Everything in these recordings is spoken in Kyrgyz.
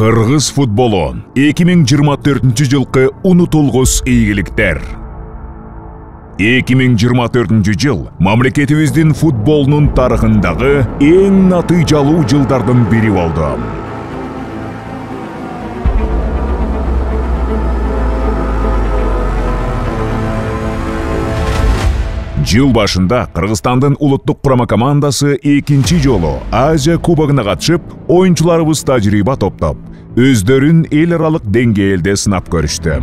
Кыргыз футболу 2024-жылкы унутулгус ийгиликтер. 2024 жыл мамлекетибиздин футболунун тарыхындагы эң натыйжалуу жылдардын бири болду. Жыл башында Кыргызстандын улуттук курама командасы экинчи жолу Азия кубогуна катышып, оюнчуларыбыз тажрыйба топтоп, өздөрүн эл аралык деңгээлде сынап көрүштү.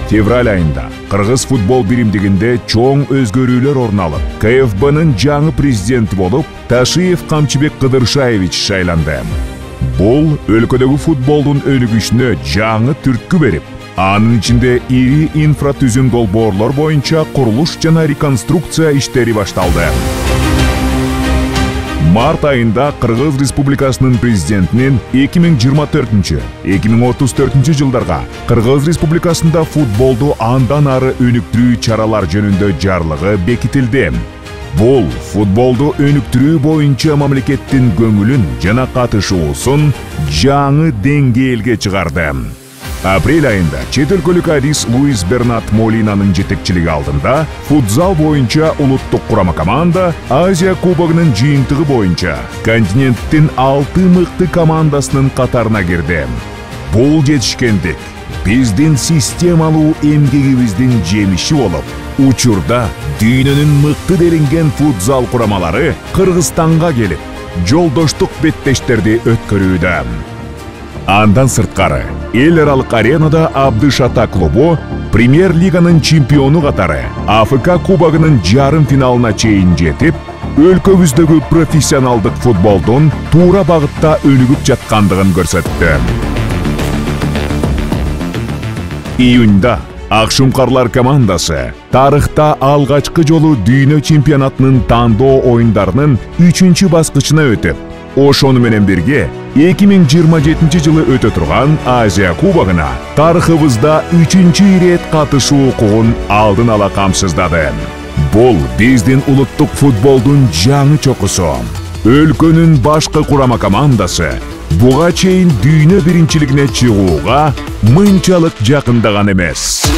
Февраль айында Кыргыз футбол биримдигинде чоң өзгөрүүлөр орун алып, КФБнын жаңы президенти болуп Ташиев Камчыбек Кыдыршаевич шайланды. Бул өлкөдөгү футболдун өнүгүшүнө жаңы түрткү берип, анын ичинде ири инфратүзүм долбоорлор боюнча курулуш жана реконструкция иштери башталды. Март айында Кыргыз Республикасынын президентинин 2024-2034 жылдарга Кыргыз Республикасында футболду андан ары өнүктүрүү чаралар жөнүндө жарлыгы бекитилди. Бул футболду өнүктүрүү боюнча мамлекеттин көңүлүн жана катышуусун жаңы деңгээлге чыгарды. Апрель айында чет өлкөлүк адис Луис Бернат Молинанын жетекчилиги алдында футзал боюнча улуттук курама команда Азия кубогунун жыйынтыгы боюнча континенттин 6 мыкты командасынын катарына кирди. Бул жетишкендик биздин системалуу эмгегибиздин жемиши болуп, учурда дүйнөнүн мыкты делинген футзал курамалары Кыргызстанга келип, жолдоштук беттештерди өткөрүүдө. Андан сырткары, эл аралык аренада Абдыш Ата клубу Премьер-лиганын чемпиону катары АФК кубогунун жарым финалына чейин жетип, өлкөбүздөгү профессионалдык футболдун туура багытта өнүгүп жаткандыгын көрсөттү. Июнда Акшумкарлар командасы тарыхта алгачкы жолу дүйнө чемпионатынын тандоо оюндарынын 3-чү баскычына өтүп, ошону менен бирге 2027 жылы өтө турган Азия кубогуна тарыхыбызда 3-чү ирет катышуу укугун алдын ала камсыздады. Бул биздин улуттук футболдун жаңы чокусу. Өлкөнүн башкы курама командасы буга чейин дүйнө биринчилигине чыгууга мынчалык жакындаган эмес.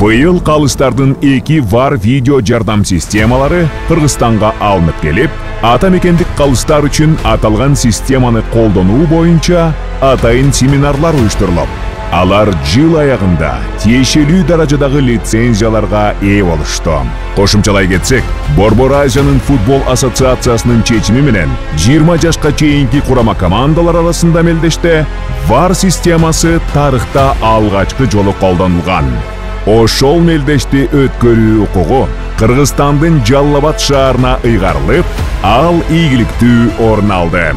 Быйыл калыстардын 2 VAR видео жардам системалары Кыргызстанга алынып келип, ата мекендик калыстар үчүн аталган системаны колдонуу боюнча атайын семинарлар уюштурулуп, алар жыл аягында тиешелүү даражадагы лицензияларга ээ болушту. Кошумчалай кетсек, Борбор Азиянын футбол ассоциациясынын чечими менен 20 жашка чейинки курама командалар арасында мелдеште VAR системасы тарыхта алгачкы жолу колдонулган. Ошол мелдешти өткөрүү укугу Кыргызстандын Жалал Абад шаарына ыйгарылып, ал ийгиликтүү орун алды.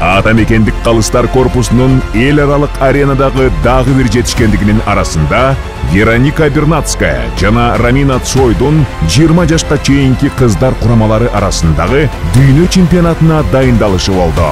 Ата мекендик калыстар корпусунун эл аралык аренадагы дагы бир жетишкендигинин арасында Вероника Бернацкая жана Рамина Цойдун 20 жашка чейинки кыздар курамалары арасындагы дүйнө чемпионатына дайындалышы болду.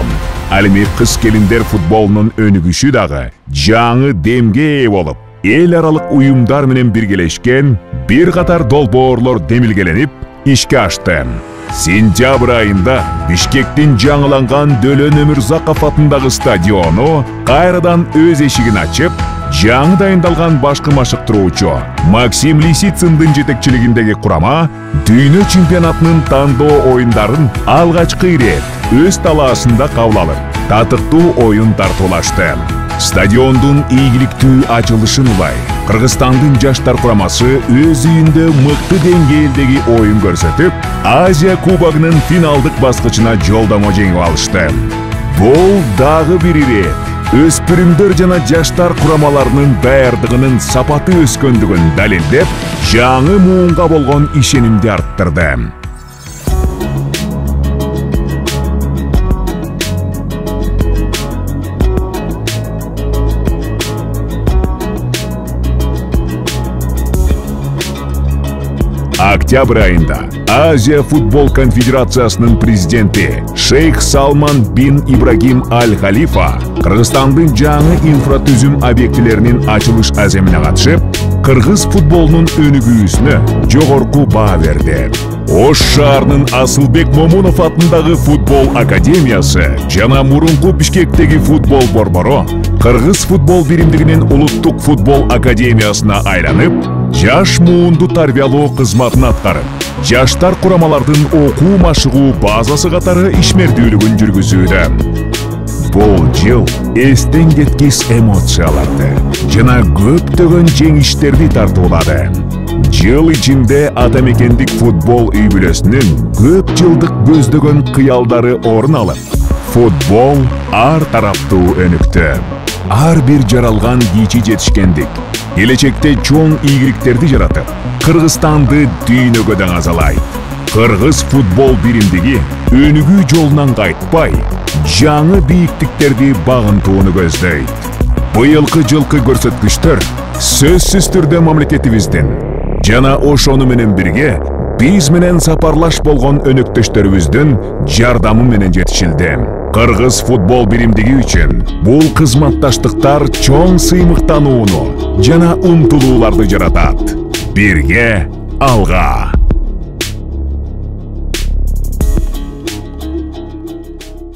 Ал эми кыз келиндер футболунун өнүгүшү дагы жаңы демге ээ болуп, эл аралык уюмдар менен биргелешкен бир катар долбоорлор демилгеленип ишке ашты. Сентябрь айында Бишкектин жаңыланган Дөлөн Өмүрзаков атындагы стадиону кайрадан өз эшигин ачып, жаңы дайындалган башкы машыктыруучу Максим Лисицындын жетекчилигиндеги курама дүйнө чемпионатынын тандоо оюндарын алгачкы ирет өз талаасында кабыл алып, татыктуу оюн тартуулашты. Стадиондун ийгиликтүү ачылышын улай Кыргызстандын жаштар курамасы өз үйүндө мыкты деңгээлдеги оюн көрсөтүп, Азия кубогунун финалдык баскычына жолдомо жеңип алышты. Бул дагы бир ирет өспүрүмдөр жана жаштар курамаларынын даярдыгынын сапаты өскөндүгүн далилдеп, жаңы муунга болгон ишенимди арттырды. Октябрь айында Азия футбол конфедерациясынын президенти Шейх Салман бин Ибрагим Аль-Халифа Кыргызстандын жаңы инфратүзүм объектилеринин ачылыш аземине катышып, кыргыз футболунун өнүгүүсүнө жогорку баа берди. Ош шаарынын Асылбек Момунов атындагы футбол академиясы жана мурунку Бишкектеги футбол борбору Кыргыз футбол биримдигинин улуттук футбол академиясына айланып, жаш муунду тарбиялоо кызматын аткарып, жаштар курамалардын окуу машыгуу базасы катары ишмердүүлүгүн жүргүзүүдө. Бул жыл эстен кеткис эмоцияларды жана көптөгөн жеңиштерди тартуулады. Жыл ичинде ата мекендик футбол үй бүлөсүнүн көп жылдык көздөгөн кыялдары орун алып, футбол ар тараптуу өнүктү. Ар бир жаралган кичи жетишкендик келечекте чоң ийгиликтерди жаратып, Кыргызстанды дүйнөгө даңазалайт. Кыргыз футбол биримдиги өнүгүү жолунан кайтпай, жаңы бийиктиктерди багынтууну көздөйт. Быйылкы жылкы көрсөткүчтөр сөзсүз түрдө мамлекетибиздин жана ошону менен бирге биз менен сапарлаш болгон өнөктөштөрүбүздүн жардамы менен жетишилди. Кыргыз футбол биримдиги үчүн бул кызматташтыктар чоң сыймыктанууну жана умтулууларды жаратат. Бирге алга!